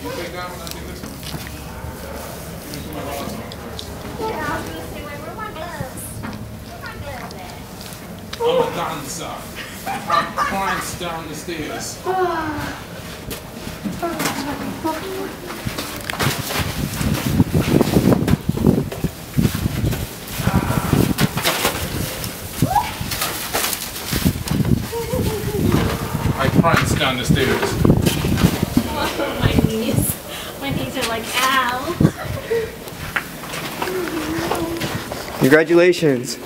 You take that one, I take this one. Give me my last one first. Yeah, I was going to say, where were my gloves? Where are my gloves at? I'm a dancer. I prance down the stairs. I prance down the stairs. Oh, my knees. My knees are like, ow. Congratulations.